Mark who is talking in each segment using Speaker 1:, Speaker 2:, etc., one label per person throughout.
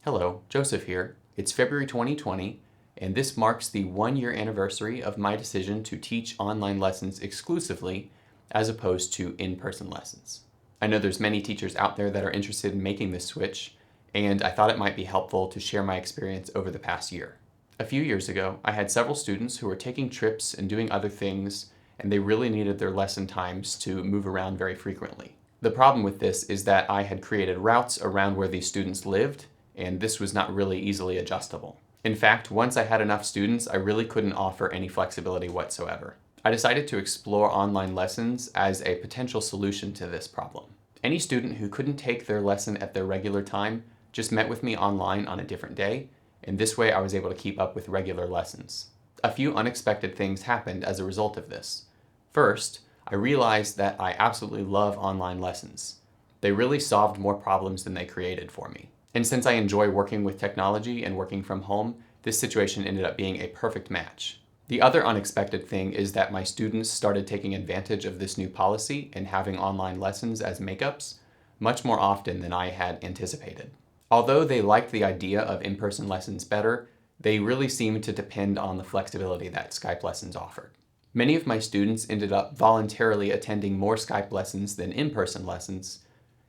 Speaker 1: Hello, Joseph here. It's February 2020, and this marks the 1-year anniversary of my decision to teach online lessons exclusively as opposed to in-person lessons. I know there's many teachers out there that are interested in making this switch, and I thought it might be helpful to share my experience over the past year. A few years ago, I had several students who were taking trips and doing other things, and they really needed their lesson times to move around very frequently. The problem with this is that I had created routes around where these students lived, and this was not really easily adjustable. In fact, once I had enough students, I really couldn't offer any flexibility whatsoever. I decided to explore online lessons as a potential solution to this problem. Any student who couldn't take their lesson at their regular time just met with me online on a different day, and this way I was able to keep up with regular lessons. A few unexpected things happened as a result of this. First, I realized that I absolutely love online lessons. They really solved more problems than they created for me. And since I enjoy working with technology and working from home, this situation ended up being a perfect match. The other unexpected thing is that my students started taking advantage of this new policy and having online lessons as makeups much more often than I had anticipated. Although they liked the idea of in-person lessons better, they really seemed to depend on the flexibility that Skype lessons offered. Many of my students ended up voluntarily attending more Skype lessons than in-person lessons,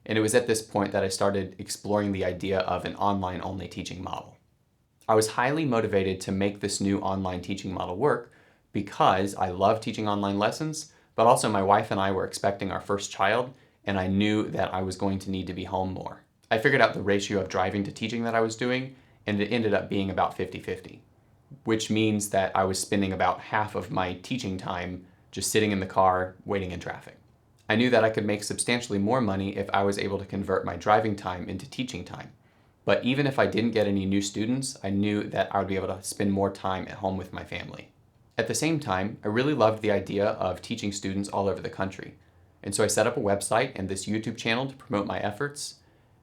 Speaker 1: and it was at this point that I started exploring the idea of an online-only teaching model. I was highly motivated to make this new online teaching model work because I love teaching online lessons, but also my wife and I were expecting our first child, and I knew that I was going to need to be home more. I figured out the ratio of driving to teaching that I was doing, and it ended up being about 50-50. Which means that I was spending about half of my teaching time just sitting in the car, waiting in traffic. I knew that I could make substantially more money if I was able to convert my driving time into teaching time. But even if I didn't get any new students, I knew that I would be able to spend more time at home with my family. At the same time, I really loved the idea of teaching students all over the country. And so I set up a website and this YouTube channel to promote my efforts,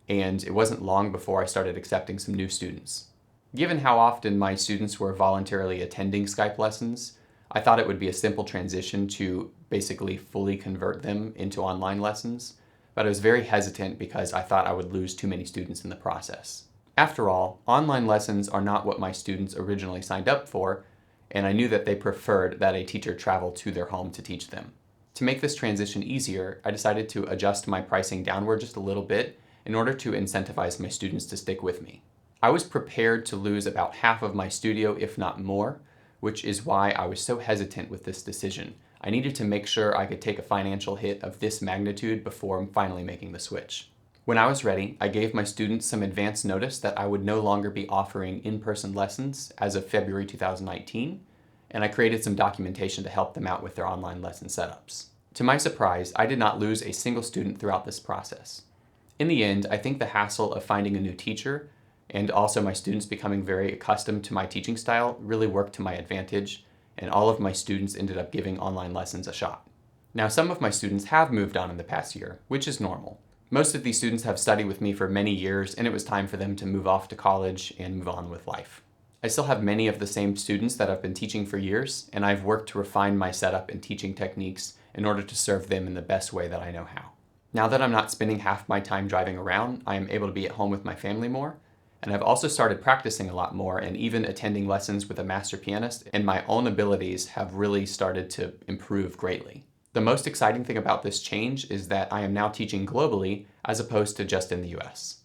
Speaker 1: and it wasn't long before I started accepting some new students. Given how often my students were voluntarily attending Skype lessons, I thought it would be a simple transition to basically fully convert them into online lessons, but I was very hesitant because I thought I would lose too many students in the process. After all, online lessons are not what my students originally signed up for, and I knew that they preferred that a teacher travel to their home to teach them. To make this transition easier, I decided to adjust my pricing downward just a little bit in order to incentivize my students to stick with me. I was prepared to lose about half of my studio, if not more, which is why I was so hesitant with this decision. I needed to make sure I could take a financial hit of this magnitude before finally making the switch. When I was ready, I gave my students some advance notice that I would no longer be offering in-person lessons as of February 2019, and I created some documentation to help them out with their online lesson setups. To my surprise, I did not lose a single student throughout this process. In the end, I think the hassle of finding a new teacher and also my students becoming very accustomed to my teaching style really worked to my advantage, and all of my students ended up giving online lessons a shot. Now, some of my students have moved on in the past year, which is normal. Most of these students have studied with me for many years, and it was time for them to move off to college and move on with life. I still have many of the same students that I've been teaching for years, and I've worked to refine my setup and teaching techniques in order to serve them in the best way that I know how. Now that I'm not spending half my time driving around, I am able to be at home with my family more, and I've also started practicing a lot more and even attending lessons with a master pianist, and my own abilities have really started to improve greatly. The most exciting thing about this change is that I am now teaching globally as opposed to just in the US.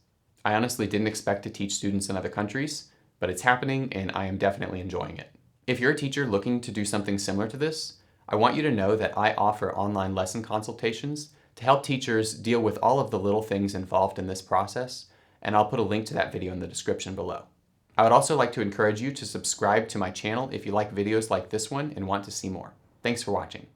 Speaker 1: I honestly didn't expect to teach students in other countries, but it's happening and I am definitely enjoying it. If you're a teacher looking to do something similar to this, I want you to know that I offer online lesson consultations to help teachers deal with all of the little things involved in this process, and I'll put a link to that video in the description below. I would also like to encourage you to subscribe to my channel if you like videos like this one and want to see more. Thanks for watching.